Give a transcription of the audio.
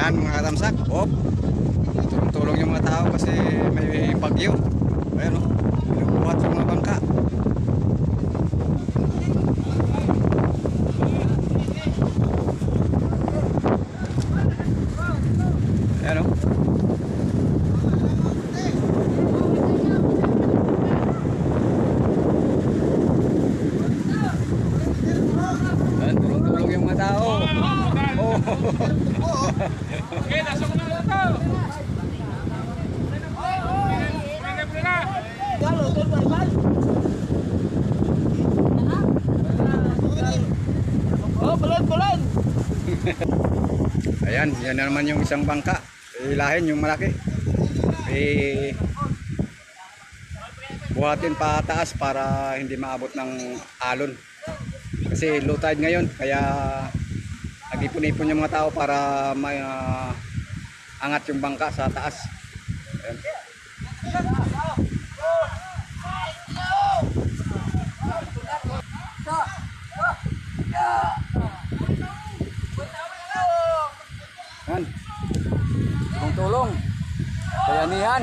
Yan mga katamsak. Op. Tulong-tulong yung mga tao kasi may bagyo. Ayan o. Nabuhat yung mga bangka. Ayan o. Ayan, tulong-tulong yung mga tao. Oh. Okay, nasok na ito. Oh, bulan. Ayan, yan na naman yung isang bangka. Ilahin yung malaki. Buhatin pa taas para hindi maabot ng alon. Kasi low tide ngayon, kaya nag-ipon-ipon yung mga tao para may angat yung bangka sa taas. Ayan. Yan. Tulong-tulong. Bayanihan.